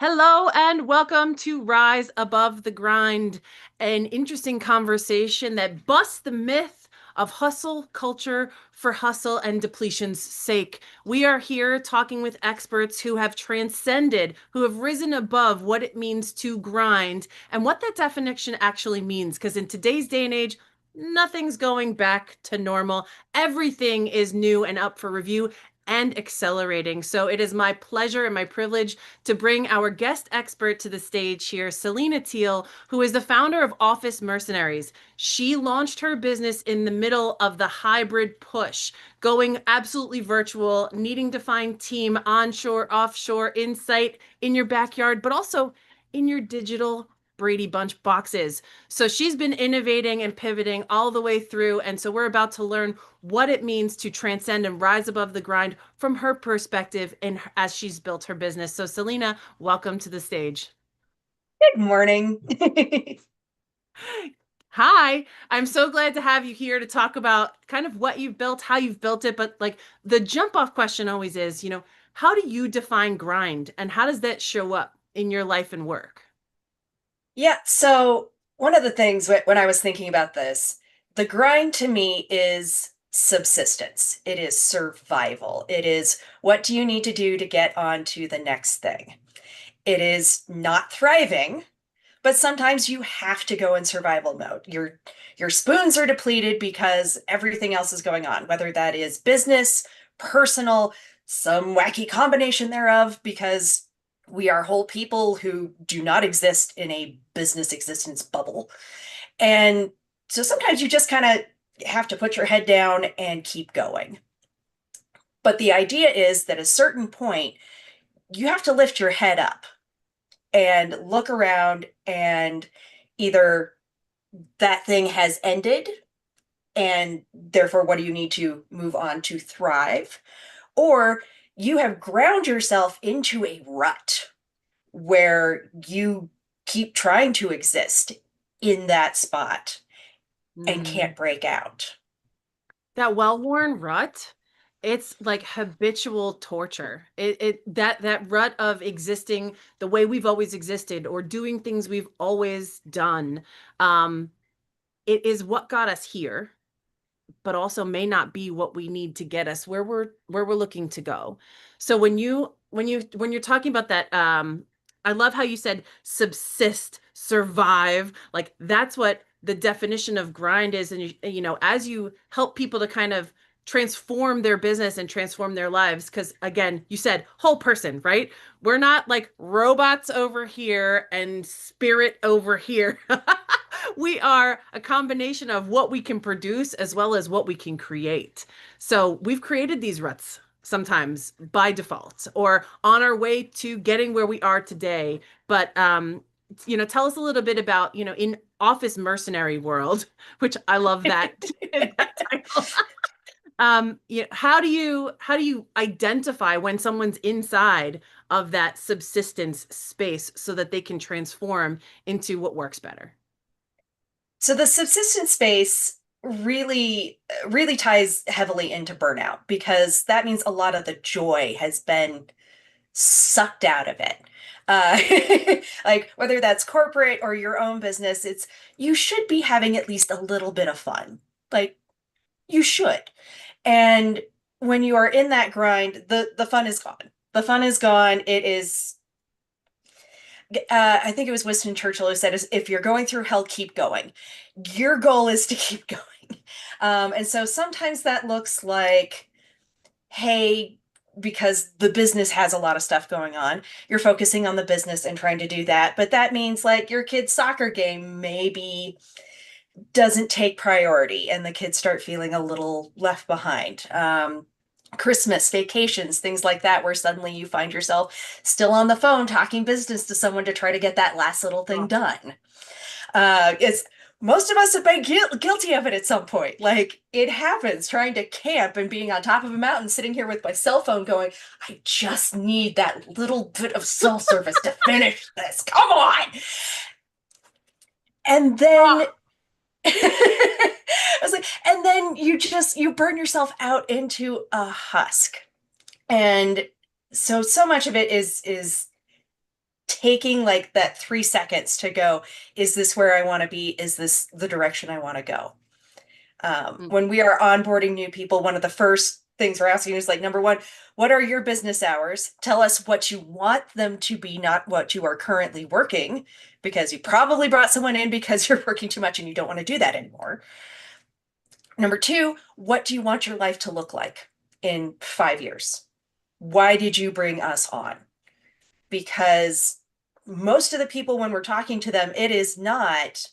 Hello and welcome to Rise Above the Grind, an interesting conversation that busts the myth of hustle culture for hustle and depletion's sake. We are here talking with experts who have transcended, who have risen above what it means to grind and what that definition actually means. Because in today's day and age, nothing's going back to normal. Everything is new and up for review and accelerating. So it is my pleasure and my privilege to bring our guest expert to the stage here, Selena Thiele, who is the founder of Office Mercenaries. She launched her business in the middle of the hybrid push, going absolutely virtual, needing to find team onshore, offshore, insight in your backyard, but also in your digital Brady Bunch boxes. So she's been innovating and pivoting all the way through. And so we're about to learn what it means to transcend and rise above the grind from her perspective and as she's built her business. So Selena, welcome to the stage. Good morning. Hi, I'm so glad to have you here to talk about kind of what you've built, how you've built it, but like the jump off question always is, how do you define grind and how does that show up in your life and work? Yeah, so one of the things when I was thinking about this, the grind to me is subsistence. It is survival. It is what do you need to do to get on to the next thing. It is not thriving, but sometimes you have to go in survival mode. Your spoons are depleted because everything else is going on, whether that is business, personal, some wacky combination thereof, because we are whole people who do not exist in a business existence bubble. And so sometimes you just kind of have to put your head down and keep going. But the idea is that at a certain point, you have to lift your head up and look around, and either that thing has ended and therefore what do you need to move on to thrive, or you have ground yourself into a rut where you keep trying to exist in that spot and Mm. can't break out. That well-worn rut, it's like habitual torture. That rut of existing the way we've always existed or doing things we've always done. Um, it is what got us here, but also may not be what we need to get us where we're looking to go. So when you're talking about that, I love how you said subsist, survive. Like that's what the definition of grind is. And as you help people to kind of transform their business and transform their lives, because again, you said whole person, right? We're not like robots over here and spirit over here. We are a combination of what we can produce as well as what we can create. So we've created these ruts sometimes by default or on our way to getting where we are today. But tell us a little bit about, in Office Mercenary World, which I love that, that title. How do you identify when someone's inside of that subsistence space so that they can transform into what works better? So the subsistence space really ties heavily into burnout, because that means a lot of the joy has been sucked out of it. Like whether that's corporate or your own business, it's you should be having at least a little bit of fun. Like you should. And when you are in that grind, the fun is gone. The fun is gone. It is I think it was Winston Churchill who said, if you're going through hell, keep going. Your goal is to keep going. And so sometimes that looks like, hey, because the business has a lot of stuff going on, you're focusing on the business and trying to do that. But that means like your kid's soccer game maybe doesn't take priority and the kids start feeling a little left behind. Christmas, vacations, things like that, where suddenly you find yourself still on the phone talking business to someone to try to get that last little thing done. It's Most of us have been guilty of it at some point. Like it happens trying to camp and being on top of a mountain, sitting here with my cell phone going, I just need that little bit of cell service to finish this. Come on. And then I was like, and then you burn yourself out into a husk. And so much of it is taking like that 3 seconds to go, is this where I want to be? Is this the direction I want to go? Mm. When we are onboarding new people, one of the first things we're asking is like, number one, what are your business hours? Tell us what you want them to be, not what you are currently working, because you probably brought someone in because you're working too much and you don't want to do that anymore. Number two, what do you want your life to look like in 5 years? Why did you bring us on? Because most of the people, when we're talking to them, it is not,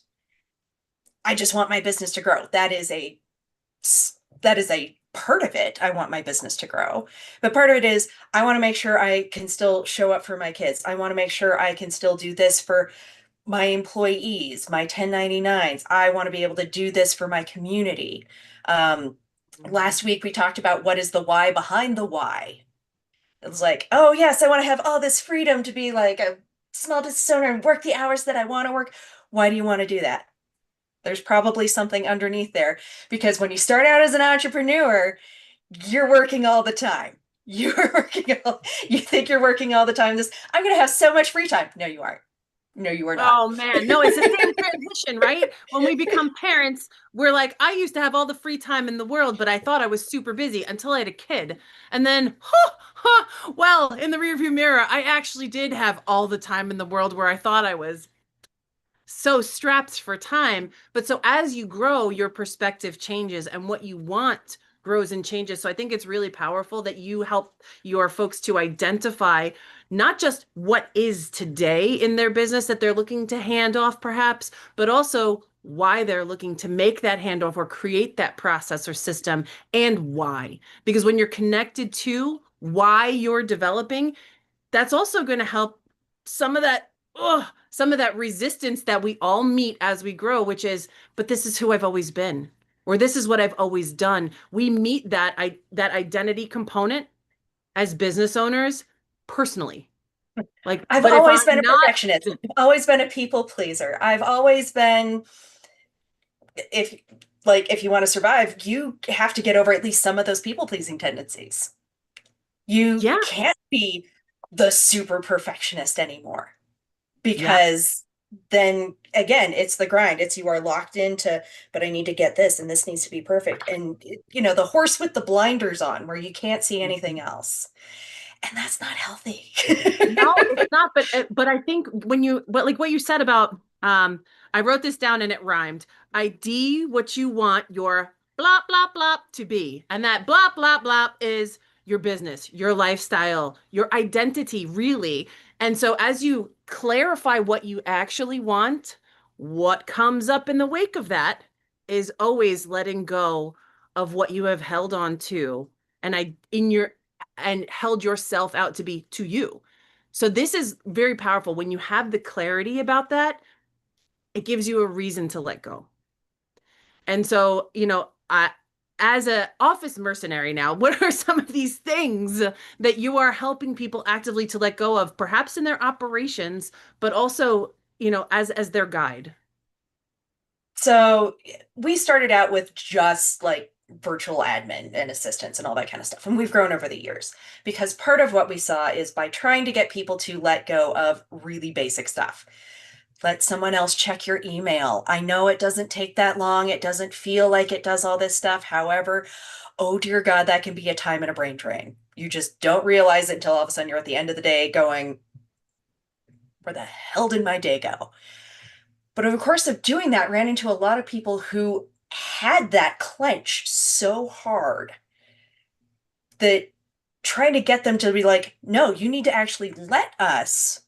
I just want my business to grow. That is a part of it. I want my business to grow. But part of it is I want to make sure I can still show up for my kids. I want to make sure I can still do this for my employees, my 1099s. I want to be able to do this for my community. Um, Last week we talked about what is the why behind the why. It was like, oh yes, I want to have all this freedom to be like a small business owner and work the hours that I want to work. Why do you want to do that? There's probably something underneath there because when you start out as an entrepreneur, you're working all the time. You think you're working all the time. I'm going to have so much free time. No, you aren't. No, you are not. Oh man, no, it's the same transition, right? When we become parents, we're like, I used to have all the free time in the world, but I thought I was super busy until I had a kid. And then, well, in the rearview mirror, I actually did have all the time in the world where I thought I was so strapped for time. But so as you grow, your perspective changes and what you want grows and changes. So I think it's really powerful that you help your folks to identify not just what is today in their business that they're looking to hand off, perhaps, but also why they're looking to make that handoff or create that process or system and why. Because when you're connected to why you're developing, that's also going to help some of that some of that resistance that we all meet as we grow, which is, but this is who I've always been, or this is what I've always done. We meet that identity component as business owners personally. Like, I've but if always I'm been a not, perfectionist. I've always been a people pleaser. I've always been, if if you want to survive, you have to get over at least some of those people pleasing tendencies. You yeah, can't be the super perfectionist anymore yeah, because then again, it's the grind. It's you are locked into, but I need to get this and this needs to be perfect. And the horse with the blinders on where you can't see anything else. And that's not healthy. no, it's not. But I think but like what you said about I wrote this down and it rhymed. ID what you want your blah blah blah to be, and that blah blah blah is your business, your lifestyle, your identity, really. And so as you clarify what you actually want, what comes up in the wake of that is always letting go of what you have held on to and I in your and held yourself out to be to you. So this is very powerful. When you have the clarity about that, it gives you a reason to let go. And so, as a office mercenary now, what are some of these things that you are helping people actively to let go of, perhaps in their operations, but also, as their guide? So we started out with just like virtual admin and assistants and all that kind of stuff. And we've grown over the years because part of what we saw is by trying to get people to let go of really basic stuff. Let someone else check your email. I know it doesn't take that long. It doesn't feel like it does all this stuff. However, oh dear God, that can be a time and a brain drain. You just don't realize it until all of a sudden you're at the end of the day going, where the hell did my day go? But over the course of doing that, ran into a lot of people who had that clench so hard that trying to get them to be like, no, you need to actually let us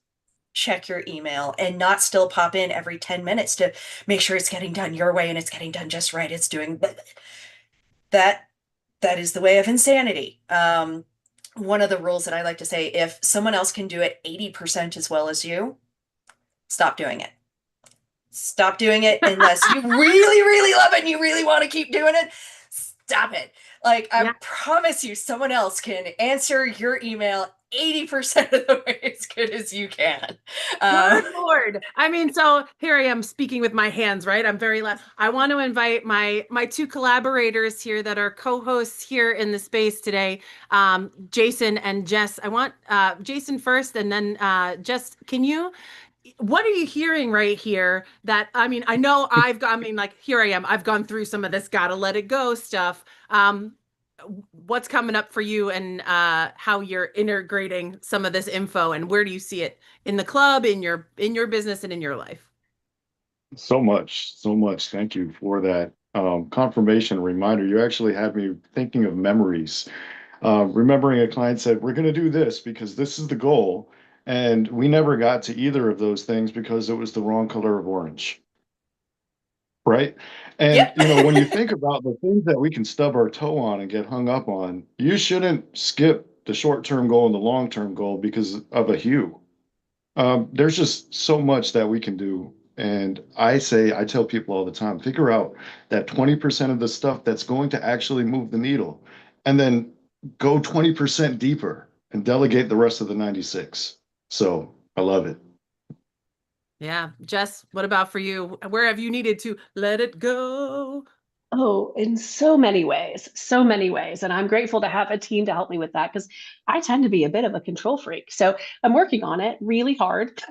check your email and not still pop in every 10 minutes to make sure it's getting done your way and it's getting done just right. It's doing that. That is the way of insanity. One of the rules that I like to say, if someone else can do it 80% as well as you, stop doing it. Stop doing it unless you really, really love it and you really want to keep doing it. Stop it. Like, I Yeah. promise you, someone else can answer your email 80% of the way it's good as you can. Good Lord. I mean, so here I am speaking with my hands, right? I'm very loud. I want to invite my two collaborators here that are co-hosts here in the space today, Jason and Jess. I want Jason first, and then Jess, what are you hearing right here that I mean, I know I mean, like here I am. I've gone through some of this gotta let it go stuff. What's coming up for you and how you're integrating some of this info and where do you see it in the club, in your business and in your life? So much, so much. Thank you for that confirmation reminder. You actually had me thinking of memories. Remembering a client said, "We're going to do this because this is the goal." And we never got to either of those things because it was the wrong color of orange, right? And, Yep. when you think about the things that we can stub our toe on and get hung up on, you shouldn't skip the short-term goal and the long-term goal because of a hue. There's just so much that we can do. And I tell people all the time, figure out that 20% of the stuff that's going to actually move the needle, and then go 20% deeper and delegate the rest of the 96. So I love it. Yeah. Jess, what about for you? Where have you needed to let it go? Oh, in so many ways, so many ways. And I'm grateful to have a team to help me with that because I tend to be a bit of a control freak. So I'm working on it really hard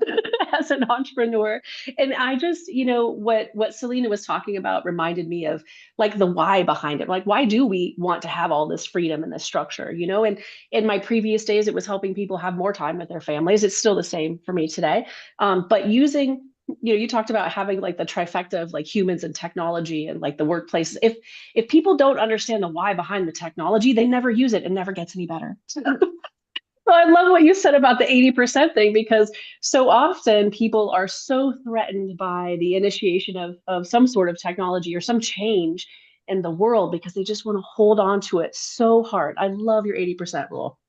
as an entrepreneur. And I just, what Selena was talking about reminded me of like the why behind it. Like, why do we want to have all this freedom and this structure? And in my previous days, it was helping people have more time with their families. It's still the same for me today. But using you talked about having like the trifecta of like humans and technology and like the workplace. If people don't understand the why behind the technology, they never use it and never gets any better. So I love what you said about the 80% thing because so often people are so threatened by the initiation of some sort of technology or some change in the world because they just want to hold on to it so hard. I love your 80% rule.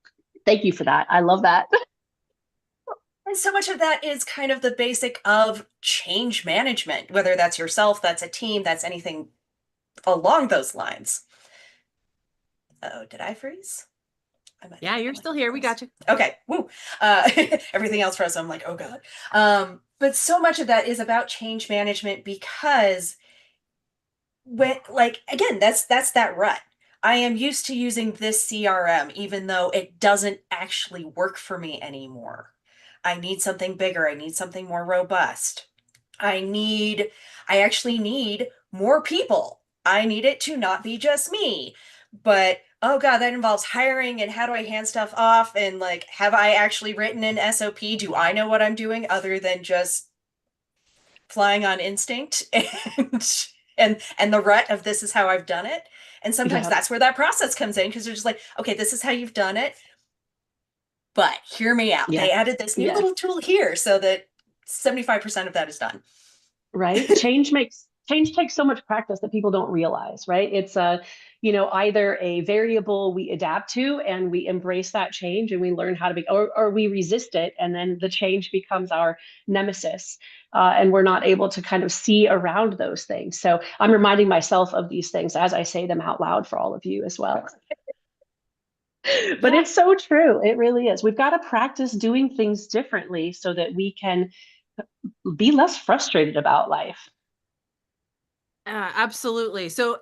Thank you for that. I love that. And so much of that is kind of the basic of change management, whether that's yourself, that's a team, that's anything along those lines. Oh, did I freeze? Yeah, you're I might still have here. We froze. got you. Okay, woo. Everything else froze. So I'm like, oh God. But so much of that is about change management because when, like, again, that's that rut. I am used to using this CRM, even though it doesn't actually work for me anymore. I need something bigger. I need something more robust. I need, I actually need more people. I need it to not be just me. But oh God, that involves hiring and how do I hand stuff off? And like, have I actually written an SOP? Do I know what I'm doing other than just flying on instinct and the rut of this is how I've done it? And sometimes Yeah. that's where that process comes in because they're just like, okay, this is how you've done it, but hear me out. They Yes. added this new Yes. little tool here so that 75% of that is done. Right? Change takes so much practice that people don't realize, right? It's either a variable we adapt to and we embrace that change and we learn how to be, or we resist it and then the change becomes our nemesis. And we're not able to kind of see around those things. So I'm reminding myself of these things as I say them out loud for all of you as well. But Yeah. it's so true. It really is. We've got to practice doing things differently so that we can be less frustrated about life. Absolutely. So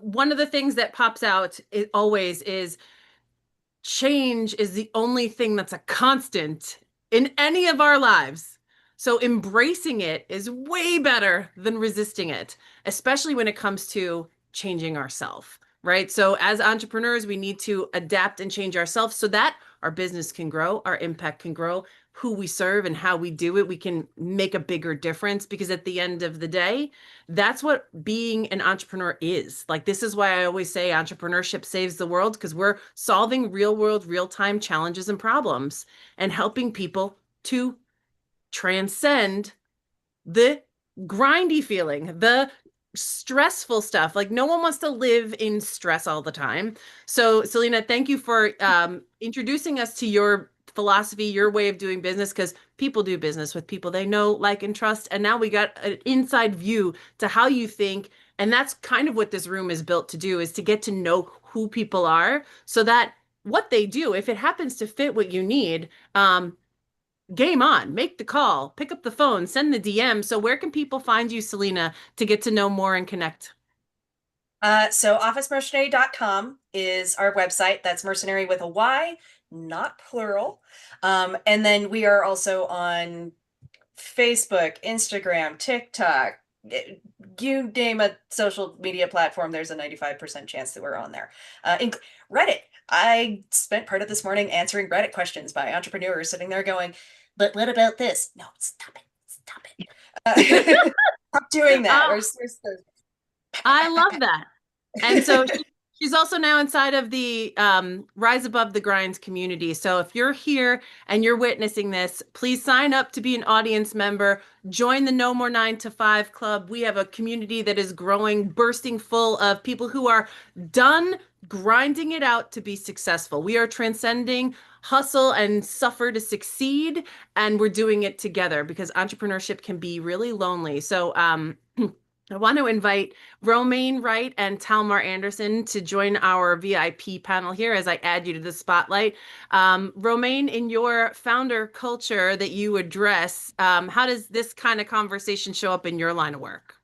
one of the things that pops out always is change is the only thing that's a constant in any of our lives. So embracing it is way better than resisting it, especially when it comes to changing ourselves, right? So as entrepreneurs, we need to adapt and change ourselves so that our business can grow, our impact can grow, who we serve and how we do it, we can make a bigger difference because at the end of the day, that's what being an entrepreneur is. Like, this is why I always say entrepreneurship saves the world because we're solving real world, real time challenges and problems and helping people to transcend the grindy feeling, the stressful stuff. Like, no one wants to live in stress all the time. So, Selena, thank you for introducing us to your philosophy, your way of doing business, because people do business with people they know, like, and trust. And now we got an inside view to how you think. And that's kind of what this room is built to do, is to get to know who people are so that what they do, if it happens to fit what you need, game on, make the call, pick up the phone, send the DM. So where can people find you, Selena, to get to know more and connect? So officemercenary.com is our website. That's mercenary with a Y, not plural. And then we are also on Facebook, Instagram, TikTok. You name a social media platform, there's a 95% chance that we're on there. Reddit. I spent part of this morning answering Reddit questions by entrepreneurs sitting there going, but what about this? No, stop it. Stop it. Stop doing that. Oh, I love that. And so she's also now inside of the Rise Above the Grinds community. So if you're here and you're witnessing this, please sign up to be an audience member. Join the No More 9 to 5 Club. We have a community that is growing, bursting full of people who are done grinding it out to be successful. We are transcending hustle and suffer to succeed, and we're doing it together because entrepreneurship can be really lonely. So I want to invite Romaine Wright and Talmar Anderson to join our VIP panel here as I add you to the spotlight. Romaine, in your founder culture that you address, how does this kind of conversation show up in your line of work?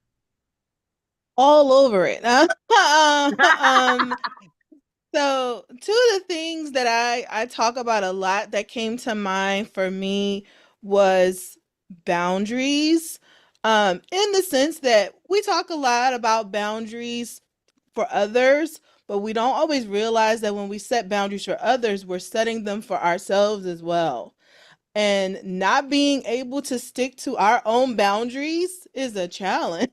All over it. um, so two of the things that I talk about a lot that came to mind for me was boundaries. In the sense that we talk a lot about boundaries for others, but we don't always realize that when we set boundaries for others, we're setting them for ourselves as well. And not being able to stick to our own boundaries is a challenge,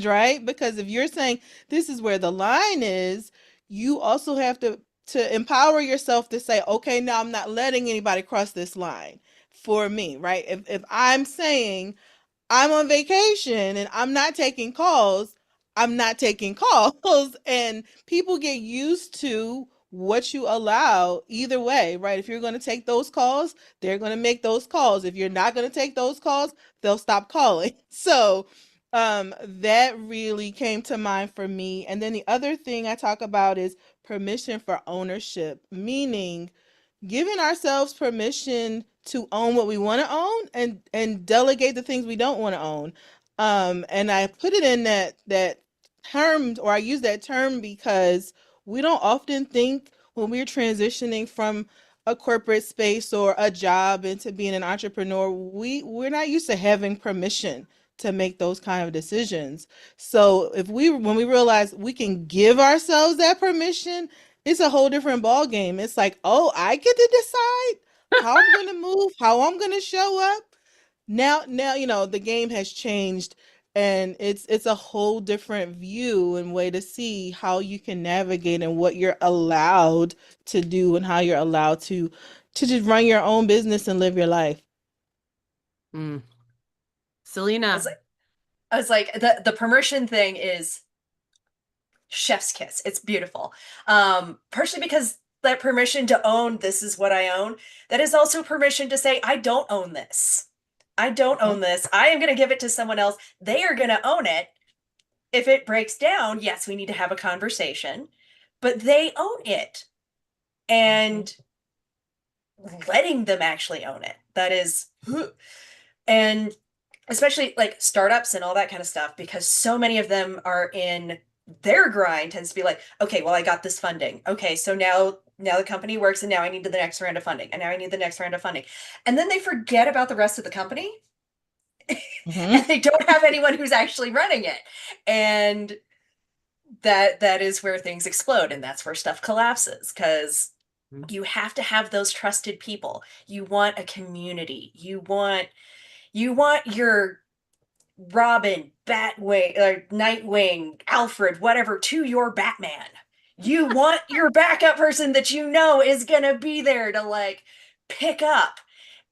right? Because if you're saying this is where the line is, you also have to empower yourself to say, okay, now I'm not letting anybody cross this line for me, right? If I'm saying I'm on vacation and I'm not taking calls, I'm not taking calls. And people get used to what you allow either way, right? If you're going to take those calls, they're going to make those calls. If you're not going to take those calls, they'll stop calling. So, that really came to mind for me. And then the other thing I talk about is permission for ownership, meaning giving ourselves permission to own what we want to own and delegate the things we don't want to own. And I put it in that term, or I use that term because we don't often think when we're transitioning from a corporate space or a job into being an entrepreneur, we're not used to having permission to make those kind of decisions. So if we when we realize we can give ourselves that permission, it's a whole different ball game. It's like, oh, I get to decide how I'm going to move, how I'm going to show up. Now, the game has changed, and it's a whole different view and way to see how you can navigate and what you're allowed to do and how you're allowed to just run your own business and live your life. Mm. I was Selena. like, I was like, the permission thing is chef's kiss. It's beautiful. Partially because that permission to own this is what I own, that is also permission to say, I don't own this. I don't Mhm. own this. I am going to give it to someone else. They are going to own it. If it breaks down, yes, we need to have a conversation, but they own it. Mhm. And letting them actually own it. That is, and especially like startups and all that kind of stuff, because so many of them are in their grind tends to be like, okay, well, I got this funding. Okay, so now the company works and now I need the next round of funding. And now I need the next round of funding. And then they forget about the rest of the company and Mhm. they don't have anyone who's actually running it. And that is where things explode and that's where stuff collapses because you have to have those trusted people. You want a community. You want your Robin, Batwing, or Nightwing, Alfred, whatever, to your Batman. You want your backup person that you know is gonna be there to like pick up.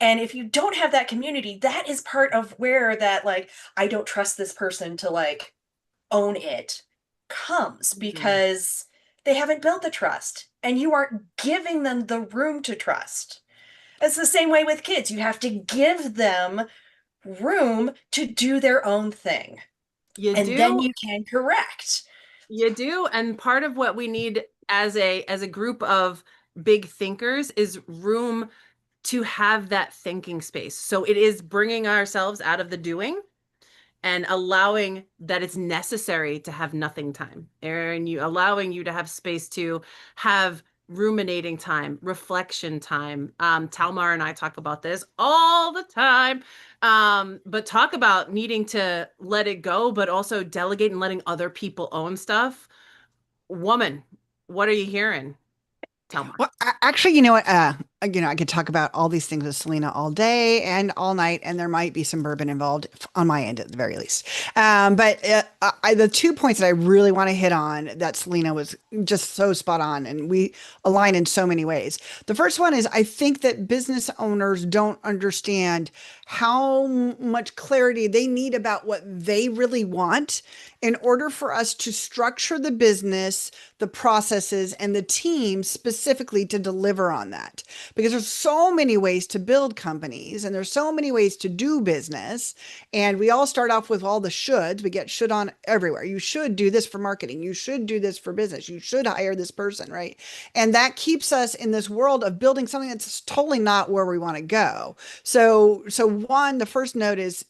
And if you don't have that community, that is part of where that like I don't trust this person to like own it comes Mhm. because they haven't built the trust and you aren't giving them the room to trust. It's the same way with kids. You have to give them room to do their own thing. You And then do. you can correct. You do. And part of what we need as a group of big thinkers is room to have that thinking space. So it is bringing ourselves out of the doing and allowing that it's necessary to have nothing time, and you allowing you to have space to have ruminating time, reflection time. Talmar and I talk about this all the time, but talk about needing to let it go, but also delegate and letting other people own stuff. Woman, what are you hearing, Talmar? Well, actually, you know what? I could talk about all these things with Selena all day and all night, and there might be some bourbon involved on my end at the very least. But the 2 points that I really want to hit on that Selena was just so spot on, and we align in so many ways. The first one is I think that business owners don't understand how much clarity they need about what they really want in order for us to structure the business, the processes, and the team specifically to deliver on that. Because there's so many ways to build companies and there's so many ways to do business. And we all start off with all the shoulds. We get should on everywhere. You should do this for marketing. You should do this for business. You should hire this person, right? And that keeps us in this world of building something that's totally not where we want to go. So one, the first note is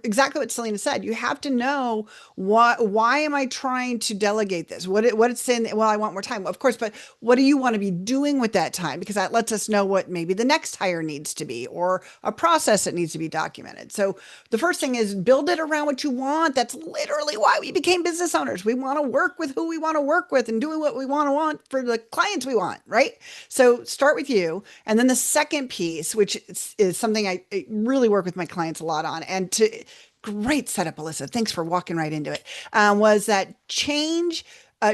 exactly what Selena said. You have to know why am I trying to delegate this? What it's saying, well, I want more time, of course, but what do you want to be doing with that time? Because that lets us know what maybe the next hire needs to be or a process that needs to be documented. So the first thing is build it around what you want. That's literally why we became business owners. We want to work with who we want to work with and do what we want for the clients we want, right? So start with you. And then the second piece, which is something I really work with my clients a lot on, and to great setup, Alyssa. Thanks for walking right into it. Was that change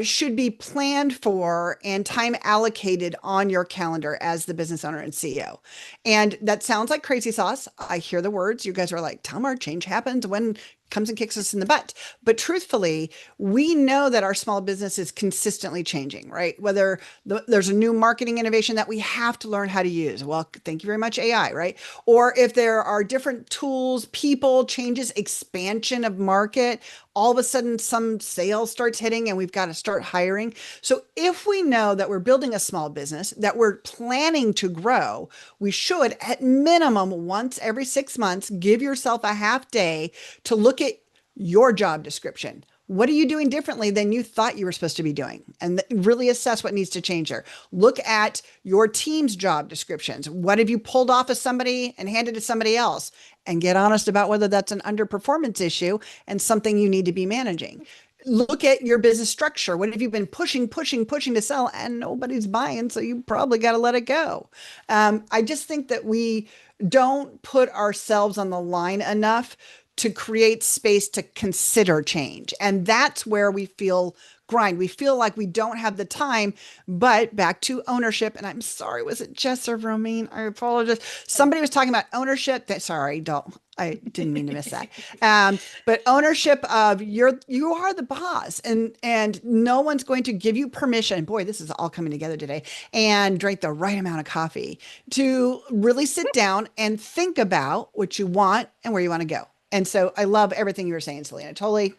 should be planned for and time allocated on your calendar as the business owner and CEO. And that sounds like crazy sauce. I hear the words. You guys are like, Tamar, change happens when comes and kicks us in the butt. But truthfully, we know that our small business is consistently changing, right? Whether there's a new marketing innovation that we have to learn how to use. Well, thank you very much, AI, right? Or if there are different tools, people, changes, expansion of market, all of a sudden some sales starts hitting and we've got to start hiring. So if we know that we're building a small business, that we're planning to grow, we should at minimum once every 6 months, give yourself a half day to look at your job description. What are you doing differently than you thought you were supposed to be doing? And really assess what needs to change there. Look at your team's job descriptions. What have you pulled off of somebody and handed to somebody else? And get honest about whether that's an underperformance issue and something you need to be managing. Look at your business structure. What have you been pushing to sell and nobody's buying? So you probably got to let it go. I just think that we don't put ourselves on the line enough to create space to consider change. And that's where we feel grind. We feel like we don't have the time, but back to ownership. And I'm sorry, was it Jess or Romine? I apologize. Somebody was talking about ownership. Sorry, don't. I didn't mean to miss that. But ownership of you are the boss, and no one's going to give you permission. Boy, this is all coming together today. And drink the right amount of coffee to really sit down and think about what you want and where you want to go. And so I love everything you were saying, Selena. Totally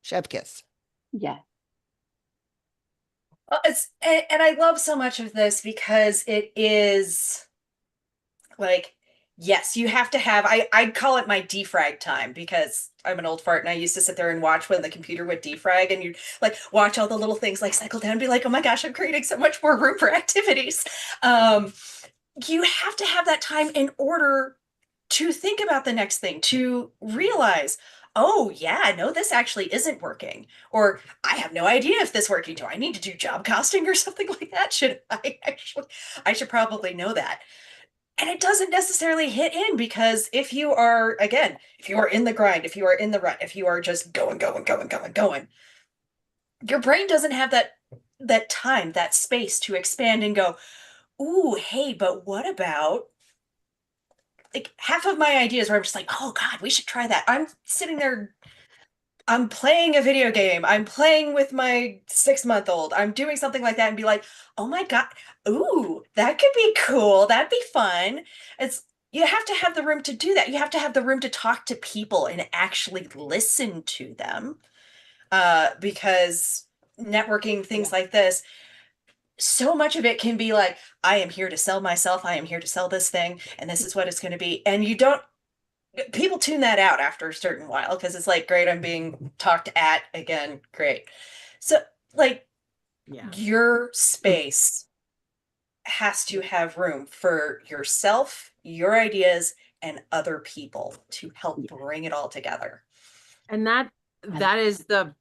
chef kiss. Yeah. Well, and I love so much of this because it is like, yes, you have to have, I'd call it my defrag time because I'm an old fart and I used to sit there and watch when the computer would defrag and you'd like watch all the little things like cycle down and be like, oh my gosh, I'm creating so much more room for activities. You have to have that time in order to think about the next thing, to realize, oh yeah, no, this actually isn't working. Or I have no idea if this working. Do I need to do job costing or something like that? I should probably know that. And it doesn't necessarily hit in because if you are, again, if you are in the grind, if you are in the rut, if you are just going, your brain doesn't have that time, that space to expand and go, ooh, hey, but what about like half of my ideas where I'm just like, oh God, we should try that. I'm sitting there, I'm playing a video game, I'm playing with my 6-month-old, I'm doing something like that and be like, oh my God, ooh, that could be cool. That'd be fun. It's you have to have the room to do that. You have to have the room to talk to people and actually listen to them. Because networking, things Yeah. like this, so much of it can be like, I am here to sell myself, I am here to sell this thing, and this is what it's going to be. And you don't, people tune that out after a certain while because it's like, great, I'm being talked at again, great. So, like, Yeah. your space has to have room for yourself, your ideas, and other people to help bring it all together. And that is the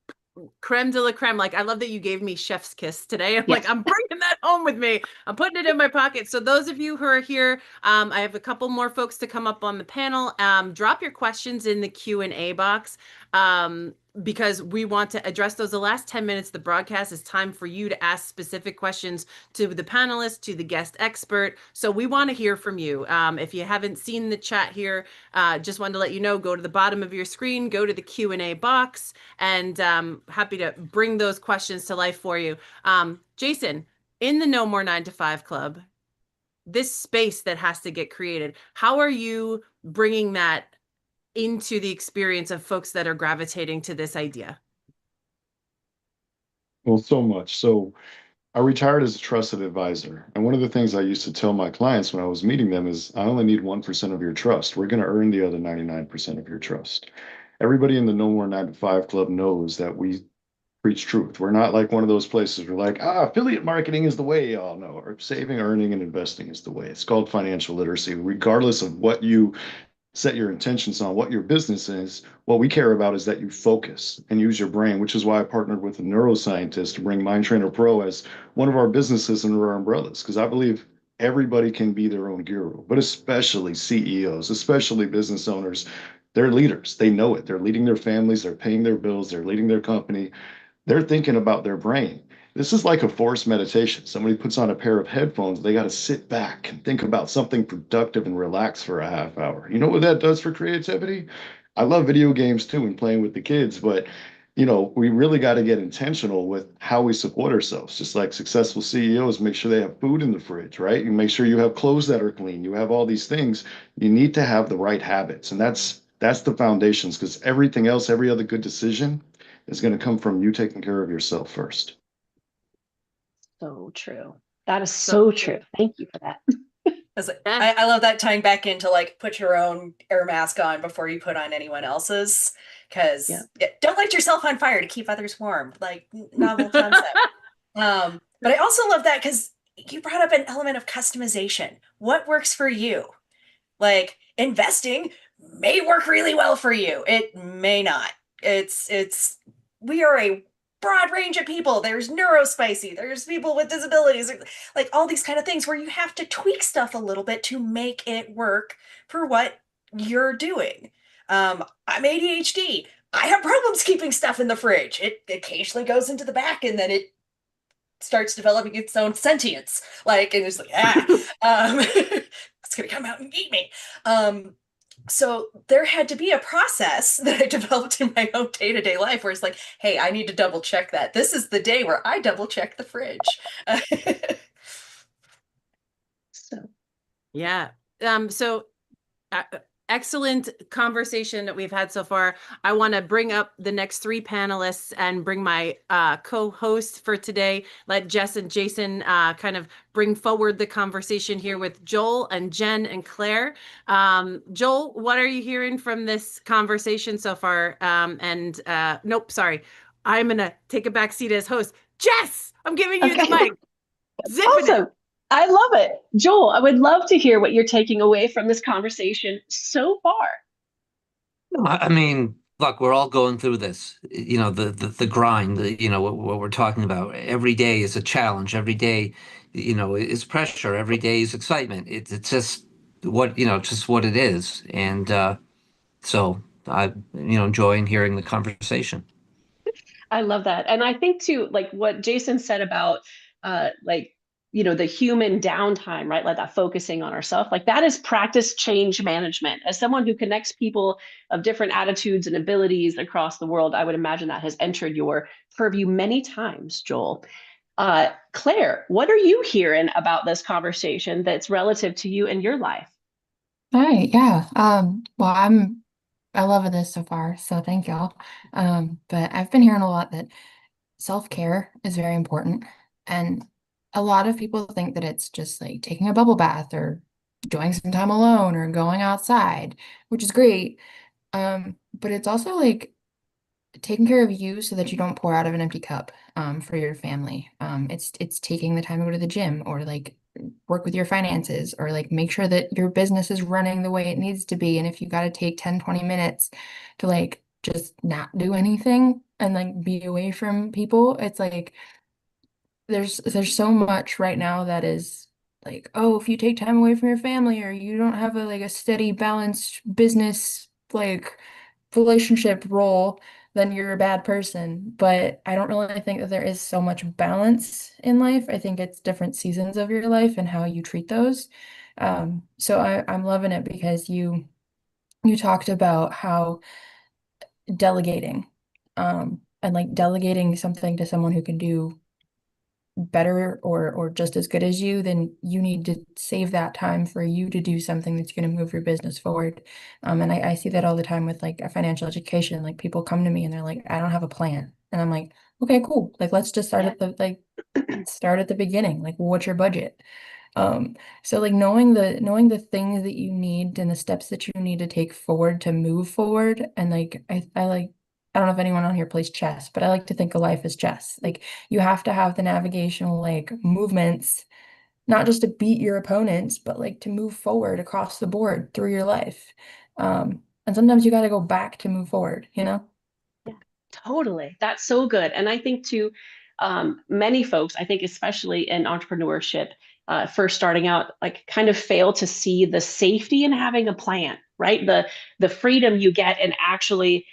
creme de la creme. Like, I love that you gave me chef's kiss today. I'm Yes. like, I'm bringing that home with me. I'm putting it in my pocket. So those of you who are here, I have a couple more folks to come up on the panel. Drop your questions in the Q&A box. Because we want to address those. The last 10 minutes of the broadcast is time for you to ask specific questions to the panelists, to the guest expert. So we want to hear from you. If you haven't seen the chat here, just wanted to let you know, go to the bottom of your screen, go to the Q&A box, and happy to bring those questions to life for you. Jason, in the No More 9 to 5 Club, this space that has to get created, how are you bringing that into the experience of folks that are gravitating to this idea? Well, so much. So I retired as a trusted advisor. And one of the things I used to tell my clients when I was meeting them is I only need 1% of your trust. We're going to earn the other 99% of your trust. Everybody in the No More 9 to 5 Club knows that we preach truth. We're not like one of those places where like, affiliate marketing is the way. Oh, no, or saving, earning, and investing is the way. It's called financial literacy. Regardless of what you set your intentions on, what your business is, what we care about is that you focus and use your brain, which is why I partnered with a neuroscientist to bring Mind Trainer Pro as one of our businesses under our umbrellas, because I believe everybody can be their own guru, but especially CEOs, especially business owners. They're leaders. They know it. They're leading their families. They're paying their bills. They're leading their company. They're thinking about their brain. This is like a forced meditation. Somebody puts on a pair of headphones, they got to sit back and think about something productive and relax for a half hour. You know what that does for creativity? I love video games too and playing with the kids, but we really got to get intentional with how we support ourselves. Just like successful CEOs make sure they have food in the fridge, right? You make sure you have clothes that are clean. You have all these things. You need to have the right habits, and that's the foundations because everything else, every other good decision is going to come from you taking care of yourself first. So true. That is So so true. Thank you for that. I love that tying back into like put your own air mask on before you put on anyone else's, because don't light yourself on fire to keep others warm. Like, novel concept. But I also love that because you brought up an element of customization. What works for you? Like, investing may work really well for you. It may not. It's we are a broad range of people. There's neurospicy, there's people with disabilities, like all these kind of things where you have to tweak stuff a little bit to make it work for what you're doing. I'm ADHD. I have problems keeping stuff in the fridge. It occasionally goes into the back and then it starts developing its own sentience. Like, and it's like, it's gonna come out and eat me. So there had to be a process that I developed in my own day-to-day life where it's like, hey, I need to double check that. This is the day where I double check the fridge. So yeah. So excellent conversation that we've had so far. I want to bring up the next three panelists and bring my co-host for today. Let Jess and Jason kind of bring forward the conversation here with Joel and Jen and Claire. Joel, what are you hearing from this conversation so far? Nope, sorry. I'm going to take a back seat as host. Jess, I'm giving you the mic. Zipping it. awesome. I love it. Joel, I would love to hear what you're taking away from this conversation so far. I mean, look, we're all going through this, the grind, what we're talking about. Every day is a challenge. Every day, is pressure. Every day is excitement. It's just just what it is. And so I, enjoying hearing the conversation. I love that. And I think too, like what Jason said about the human downtime, right? Like that focusing on ourselves, like that is practice change management. As someone who connects people of different attitudes and abilities across the world, I would imagine that has entered your purview many times, Joel. Claire, what are you hearing about this conversation that's relative to you and your life? Hi, yeah. Well, I love this so far, so thank y'all. But I've been hearing a lot that self-care is very important, and a lot of people think that it's just like taking a bubble bath or doing some time alone or going outside, which is great. But it's also like taking care of you so that you don't pour out of an empty cup for your family. It's taking the time to go to the gym or like work with your finances or like make sure that your business is running the way it needs to be. And if you got to take 10, 20 minutes to like just not do anything and like be away from people, it's like there's so much right now that is like, oh, if you take time away from your family or you don't have a like a steady, balanced business like relationship role, then you're a bad person. But I don't really think that there is so much balance in life. I think it's different seasons of your life and how you treat those. So I'm loving it because you talked about how delegating, and like delegating something to someone who can do better or just as good as you, then you need to save that time for you to do something that's going to move your business forward. And I see that all the time with like a financial education. Like people come to me and they're like, I don't have a plan. And I'm like, okay, cool. Like let's just start at the like start at the beginning. Like what's your budget? So like knowing the things that you need and the steps that you need to take forward to move forward. And like I like I don't know if anyone on here plays chess, but I like to think of life as chess. Like you have to have the navigational like movements, not just to beat your opponents, but like to move forward across the board through your life. And sometimes you got to go back to move forward, you know? Yeah, totally. That's so good. And I think too, many folks, I think especially in entrepreneurship, first starting out, like kind of fail to see the safety in having a plan, right? The freedom you get in actually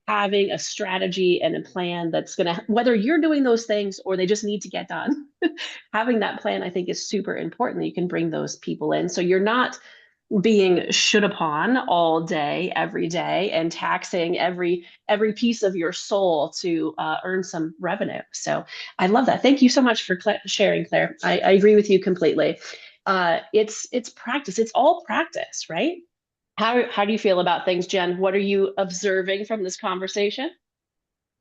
having a strategy and a plan that's gonna, whether you're doing those things or they just need to get done, having that plan, I think, is super important. You can bring those people in. So you're not being should upon all day, every day, and taxing every piece of your soul to earn some revenue. So I love that. Thank you so much for sharing, Claire. I agree with you completely. It's practice. It's all practice, right? How do you feel about things, Jen? What are you observing from this conversation?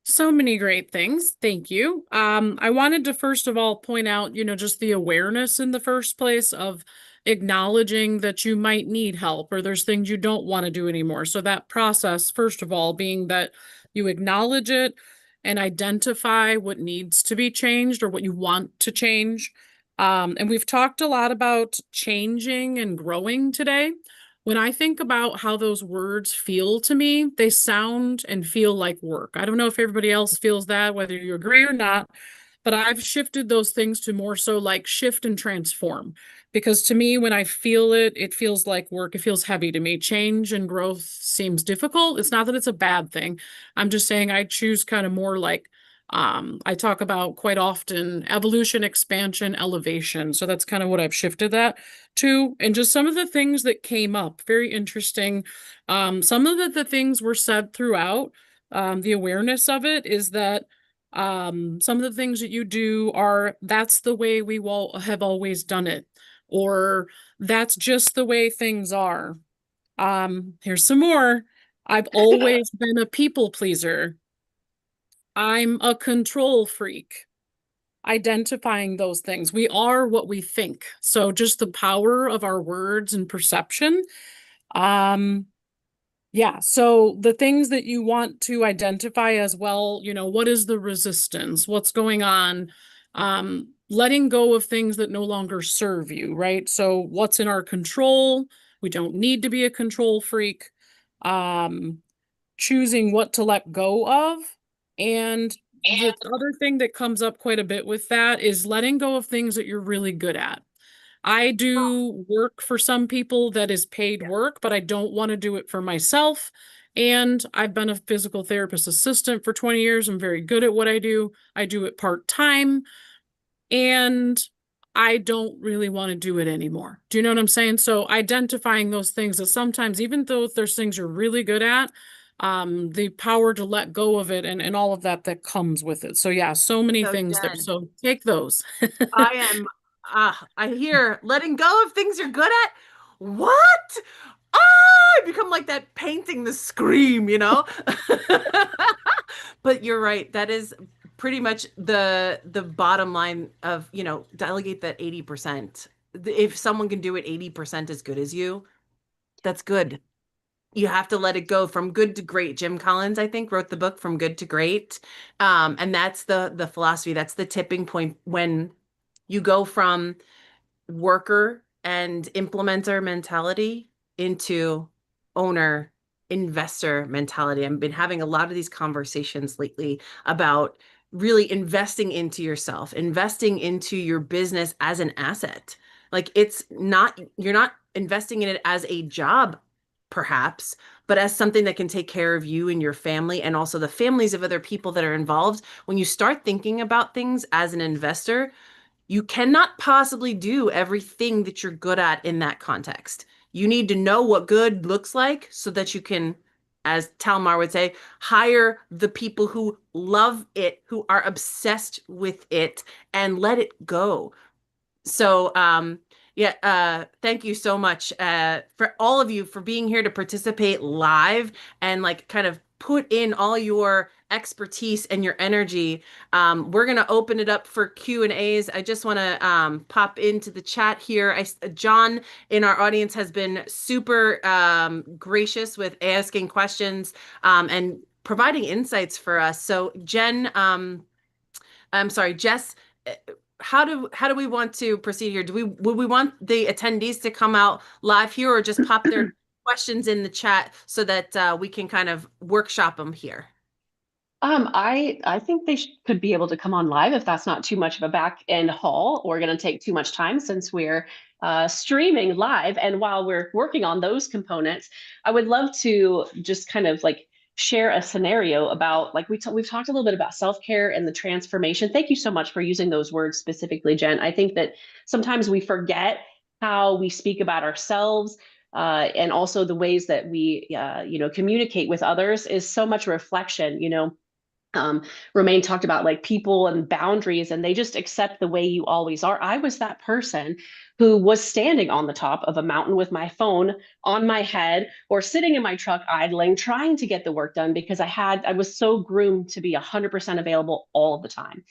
So many great things. Thank you. I wanted to first of all point out, just the awareness in the first place of acknowledging that you might need help or there's things you don't want to do anymore. So that process, first of all, being that you acknowledge it and identify what needs to be changed or what you want to change. And we've talked a lot about changing and growing today. When I think about how those words feel to me, they sound and feel like work. I don't know if everybody else feels that, whether you agree or not, but I've shifted those things to more so like shift and transform. Because to me, when I feel it, it feels like work. It feels heavy to me. Change and growth seems difficult. It's not that it's a bad thing. I'm just saying I choose kind of more like I talk about quite often evolution, expansion, elevation. So that's kind of what I've shifted that to. And just some of the things that came up, very interesting. Some of the things were said throughout. The awareness of it is that some of the things that you do are that's the way we will have always done it, or that's just the way things are. Here's some more. I've always been a people pleaser. I'm a control freak. Identifying those things. We are what we think. So just the power of our words and perception. Um, yeah, so the things that you want to identify as well, what is the resistance? What's going on? Letting go of things that no longer serve you, right? So what's in our control? We don't need to be a control freak. Um, Choosing what to let go of. And the other thing that comes up quite a bit with that is letting go of things that you're really good at. I do work for some people that is paid work, but I don't want to do it for myself. And I've been a physical therapist assistant for 20 years. I'm very good at what I do. I do it part-time. And I don't really want to do it anymore. Do you know what I'm saying? So identifying those things that sometimes, even though there's things you're really good at, the power to let go of it and all of that that comes with it. So yeah, so many So things there. Jen, So take those. I am I hear letting go of things you're good at. What? I become like that painting the scream, you know? But you're right. That is pretty much the bottom line of, delegate that 80%. If someone can do it 80% as good as you, that's good. You have to let it go from good to great. Jim Collins, I think, wrote the book From Good to Great. And that's the philosophy. That's the tipping point when you go from worker and implementer mentality into owner investor mentality. I've been having a lot of these conversations lately about really investing into yourself, investing into your business as an asset. Like you're not investing in it as a job, perhaps, but as something that can take care of you and your family and also the families of other people that are involved. When you start thinking about things as an investor, you cannot possibly do everything that you're good at in that context. You need to know what good looks like so that you can, as Talmar would say, hire the people who love it, who are obsessed with it, and let it go. So, yeah, thank you so much for all of you for being here to participate live and like kind of put in all your expertise and your energy. We're gonna open it up for Q&As. I just want to pop into the chat here. John in our audience has been super gracious with asking questions and providing insights for us. So Jen, I'm sorry, Jess, uh, how do we want to proceed here? Would we want the attendees to come out live here or just pop their questions in the chat so that we can kind of workshop them here? I think they could be able to come on live if that's not too much of a back end haul or going to take too much time since we're streaming live. And while we're working on those components, I would love to just kind of like share a scenario about like we've talked a little bit about self-care and the transformation. Thank you so much for using those words specifically, Jen. I think that sometimes we forget how we speak about ourselves and also the ways that we communicate with others is so much reflection. Romaine talked about like people and boundaries, and they just accept the way you always are. I was that person who was standing on the top of a mountain with my phone on my head or sitting in my truck idling, trying to get the work done because I was so groomed to be 100% available all of the time.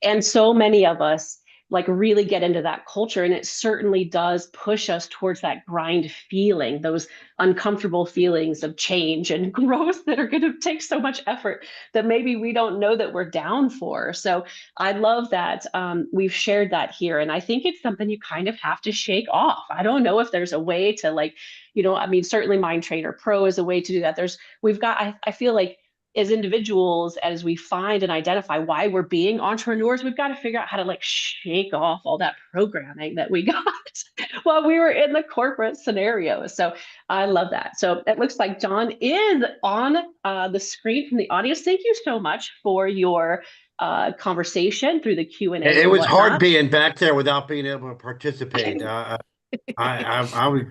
And so many of us like really get into that culture, and it certainly does push us towards that grind feeling, those uncomfortable feelings of change and growth that are going to take so much effort that maybe we don't know that we're down for. So I love that we've shared that here, and I think it's something you kind of have to shake off. I don't know if there's a way to like, I mean, certainly Mind Trainer Pro is a way to do that. I feel like as individuals, as we find and identify why we're being entrepreneurs, we've got to figure out how to like shake off all that programming that we got while we were in the corporate scenario. So I love that. So it looks like John is on the screen from the audience. Thank you so much for your conversation through the Q&A. It was hard being back there without being able to participate. I was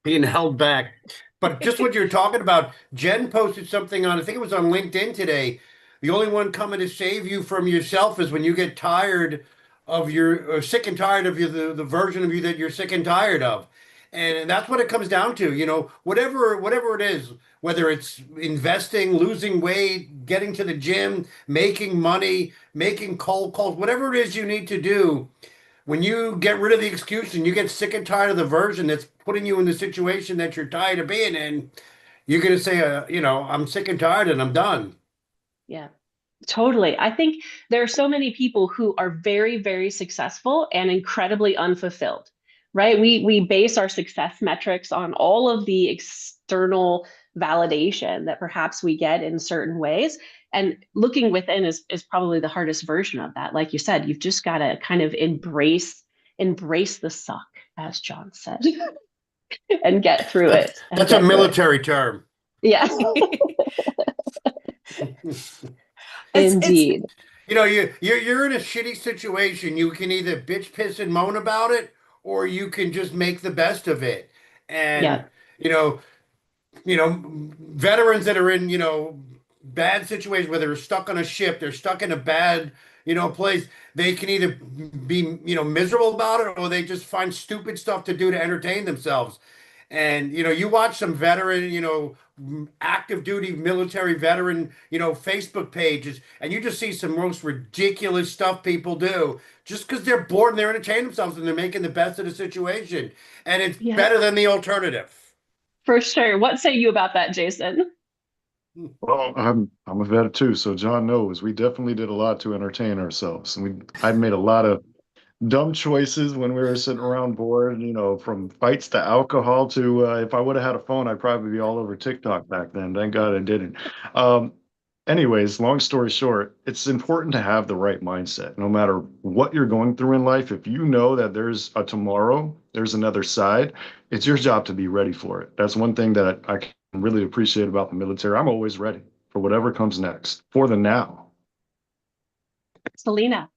being held back. But just what you're talking about, Jen posted something on, I think it was on LinkedIn today. The only one coming to save you from yourself is when you get tired of or sick and tired of the version of you that you're sick and tired of. And that's what it comes down to, whatever it is, whether it's investing, losing weight, getting to the gym, making money, making cold calls, whatever it is you need to do. When you get rid of the excuse and you get sick and tired of the version that's putting you in the situation that you're tired of being in, you're going to say, I'm sick and tired and I'm done. Yeah, totally. I think there are so many people who are very, very successful and incredibly unfulfilled, right? We base our success metrics on all of the external validation that perhaps we get in certain ways. And looking within is probably the hardest version of that. Like you said, you've just got to kind of embrace the suck, as John said, and get through it. That's a military term. Yeah. Indeed. You're in a shitty situation. You can either bitch, piss, and moan about it, or you can just make the best of it. And Yeah. Veterans that are in bad situations, where they're stuck on a ship, they're stuck in a bad place. They can either be miserable about it, or they just find stupid stuff to do to entertain themselves. And you watch some veteran, active duty military veteran, Facebook pages, and you just see some most ridiculous stuff people do just because they're bored and they're entertaining themselves and they're making the best of the situation. And it's Yeah, better than the alternative. for sure. What say you about that, Jason? Well, I'm a vet too, so John knows we definitely did a lot to entertain ourselves, and I made a lot of dumb choices when we were sitting around bored, from fights to alcohol to if I would have had a phone, I'd probably be all over TikTok back then. Thank God I didn't. Um, Anyways, long story short, it's important to have the right mindset. No matter what you're going through in life, if you know that there's a tomorrow, there's another side, it's your job to be ready for it. That's one thing that I can really appreciate about the military. I'm always ready for whatever comes next for the now. Selena.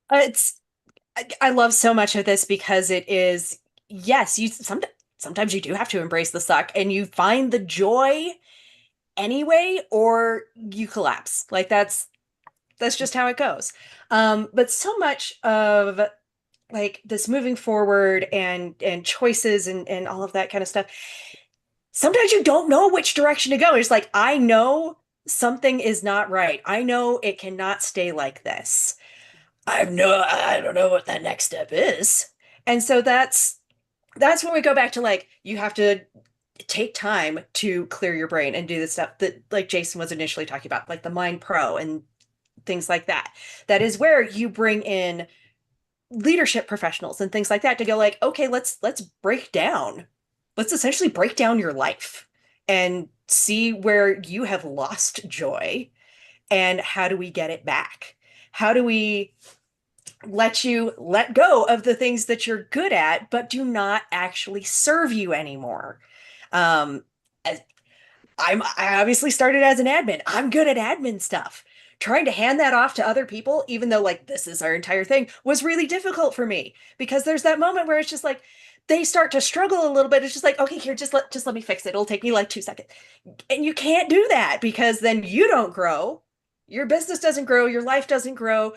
It's I love so much of this because it is, yes, sometimes you do have to embrace the suck and you find the joy anyway, or you collapse. Like that's just how it goes. But so much of like this moving forward and choices and all of that kind of stuff, sometimes you don't know which direction to go. It's like, I know something is not right. I know it cannot stay like this. I don't know what that next step is. And so that's when we go back to like, you have to take time to clear your brain and do the stuff that like Jason was initially talking about, like the Mind Pro and things like that. That is where you bring in leadership professionals and things like that to go like, okay, let's break down. Let's essentially break down your life and see where you have lost joy and how do we get it back? How do we let you let go of the things that you're good at but do not actually serve you anymore? Um, I obviously started as an admin. I'm good at admin stuff. Trying to hand that off to other people, even though like this is our entire thing, was really difficult for me because there's that moment where it's just like they start to struggle a little bit. It's just like, okay, here, just let me fix it. It'll take me like 2 seconds. And you can't do that because then you don't grow. Your business doesn't grow, your life doesn't grow,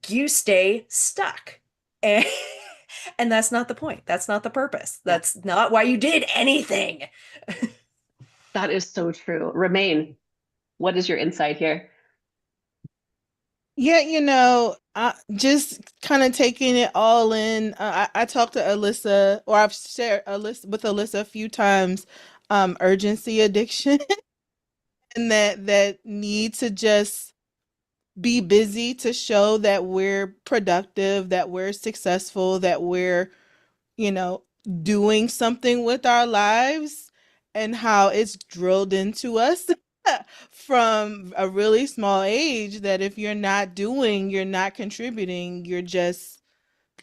you stay stuck. And and that's not the point. That's not the purpose. Yeah, That's not why you did anything. that is so true. Remain, what is your insight here? Yeah, just kind of taking it all in. I talked to Alyssa, or I've shared Alyssa a few times, urgency addiction, and that need to just be busy to show that we're productive, that we're successful, that we're, you know, doing something with our lives, and how it's drilled into us from a really small age that if you're not doing, you're not contributing, you're just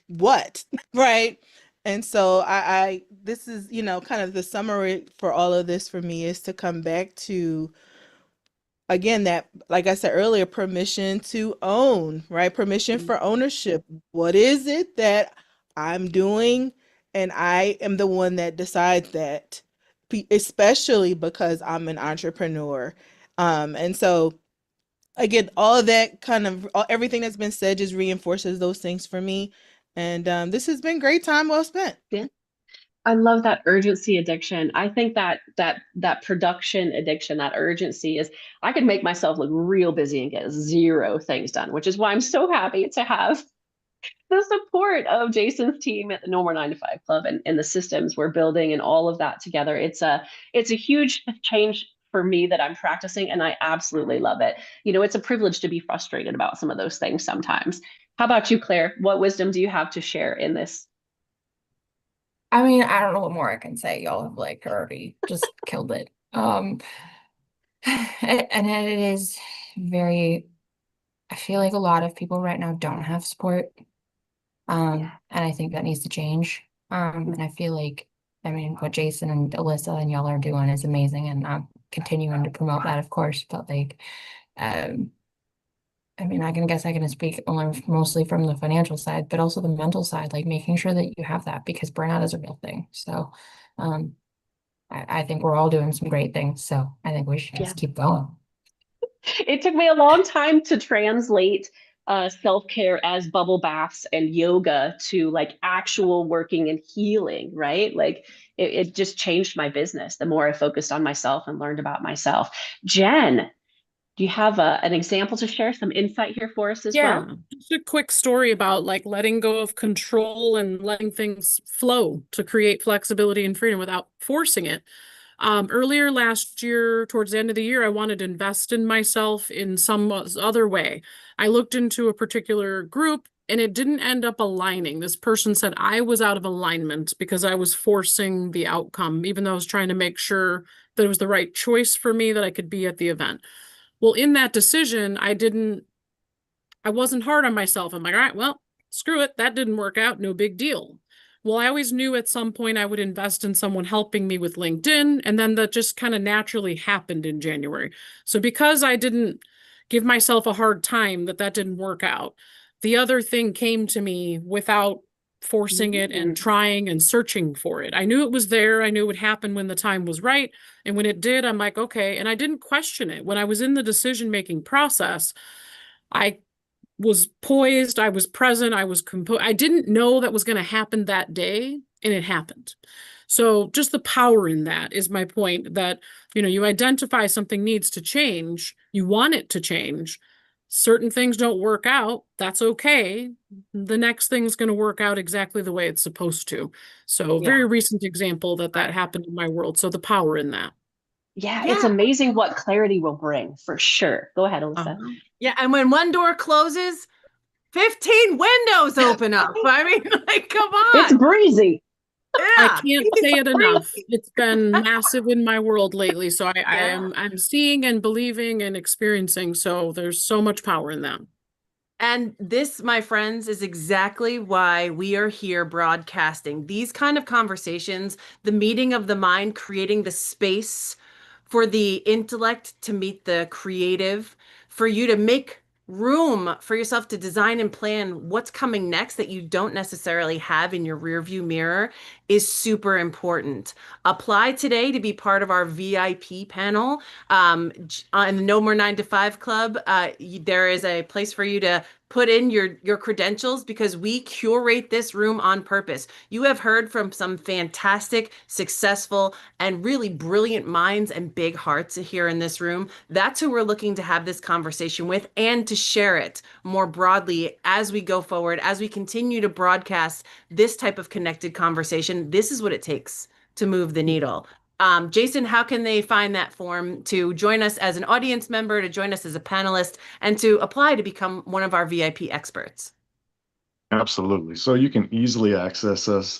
what? Right? And so I this is, kind of the summary for all of this for me is to come back to, again, that, like I said earlier, permission to own, right? Permission for ownership. What is it that I'm doing? And I am the one that decides that, especially because I'm an entrepreneur. And so, again, all of that everything that's been said just reinforces those things for me. And this has been great time well spent. Yeah. I love that urgency addiction. I think that production addiction, that urgency is, I can make myself look real busy and get zero things done, which is why I'm so happy to have the support of Jason's team at the No More 9 to 5 Club and the systems we're building and all of that together. It's a huge change for me that I'm practicing, and I absolutely love it. It's a privilege to be frustrated about some of those things sometimes. How about you, Claire? What wisdom do you have to share in this? I mean, I don't know what more I can say. Y'all have like already just killed it. And it is very, I feel like a lot of people right now don't have support. And I think that needs to change. And I feel like, I mean, what Jason and Alyssa and y'all are doing is amazing, and I'm continuing to promote that, of course. But like, um, I mean, I can speak only mostly from the financial side, but also the mental side, like making sure that you have that because burnout is a real thing. So, um, I think we're all doing some great things. So I think we should Yeah. just keep going. It took me a long time to translate self-care as bubble baths and yoga to like actual working and healing, right? Like it just changed my business the more I focused on myself and learned about myself. Jen, do you have an example to share, some insight here for us as Yeah, well? just a quick story about like letting go of control and letting things flow to create flexibility and freedom without forcing it. Earlier last year, towards the end of the year, I wanted to invest in myself in some other way. I looked into a particular group and it didn't end up aligning. This person said I was out of alignment because I was forcing the outcome, even though I was trying to make sure that it was the right choice for me, that I could be at the event. Well, in that decision, I wasn't hard on myself. I'm like, all right, well, screw it. That didn't work out. No big deal. Well, I always knew at some point I would invest in someone helping me with LinkedIn. And then that just kind of naturally happened in January. So because I didn't give myself a hard time that didn't work out, the other thing came to me without forcing it and trying and searching for it. I knew it was there. I knew it would happen when the time was right. And when it did, I'm like, okay. And I didn't question it. When I was in the decision-making process, I was poised, I was present, I was composed. I didn't know that was going to happen that day, and it happened. So just the power in that is my point, that, you identify something needs to change, you want it to change. Certain things don't work out, that's okay. The next thing's going to work out exactly the way it's supposed to. So Yeah. very recent example that happened in my world. So the power in that. Yeah, it's Yeah. amazing what clarity will bring for sure. Go ahead, Alyssa. Yeah. And when one door closes, 15 windows open up. I mean, like, come It's on. breezy. I Yeah. can't say it enough. It's been massive in my world lately. So Yeah. I'm seeing and believing and experiencing. So there's so much power in that. And this, my friends, is exactly why we are here broadcasting these kind of conversations, the meeting of the mind, creating the space for the intellect to meet the creative, for you to make room for yourself to design and plan what's coming next that you don't necessarily have in your rearview mirror is super important. Apply today to be part of our VIP panel. On the No More 9 to 5 Club, there is a place for you to put in your credentials because we curate this room on purpose. You have heard from some fantastic, successful, and really brilliant minds and big hearts here in this room. That's who we're looking to have this conversation with and to share it more broadly as we go forward, as we continue to broadcast this type of connected conversation. This is what it takes to move the needle. Jason, how can they find that form to join us as an audience member, to join us as a panelist, and to apply to become one of our VIP experts? Absolutely. So you can easily access us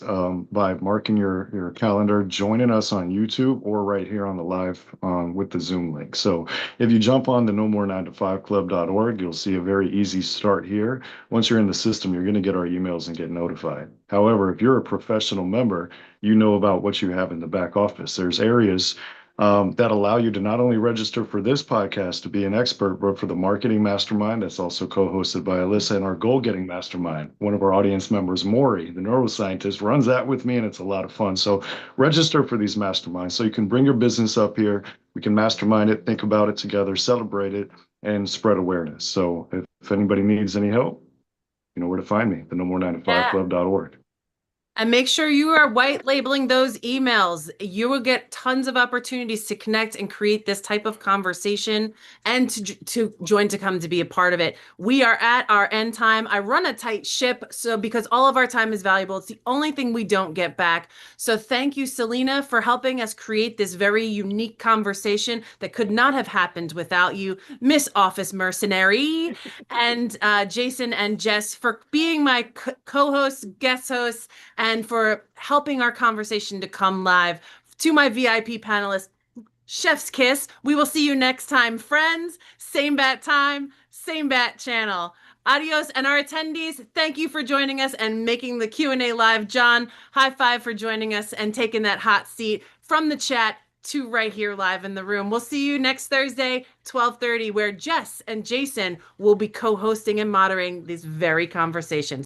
by marking your calendar, joining us on YouTube or right here on the live with the Zoom link. So if you jump on the no more 9 to 5 club.org, you'll see a very easy start here. Once you're in the system, you're going to get our emails and get notified. However, if you're a professional member, you know about what you have in the back office. There's areas that allow you to not only register for this podcast to be an expert, but for the marketing mastermind that's also co-hosted by Alyssa, and our goal-getting mastermind. One of our audience members, Maury, the neuroscientist, runs that with me, and it's a lot of fun. So register for these masterminds so you can bring your business up here. We can mastermind it, think about it together, celebrate it, and spread awareness. So if anybody needs any help, you know where to find me, the no more 9 to 5 club.org. And make sure you are white labeling those emails. You will get tons of opportunities to connect and create this type of conversation and to join to come to be a part of it. We are at our end time. I run a tight ship, so because all of our time is valuable, it's the only thing we don't get back. So thank you, Selena, for helping us create this very unique conversation that could not have happened without you, Miss Office Mercenary, and Jason and Jess for being my co-hosts, guest hosts, and for helping our conversation to come live. To my VIP panelists, chef's kiss. We will see you next time, friends. Same bat time, same bat channel. Adios, and our attendees, thank you for joining us and making the Q&A live. John, high five for joining us and taking that hot seat from the chat to right here live in the room. We'll see you next Thursday, 12:30, where Jess and Jason will be co-hosting and moderating these very conversations.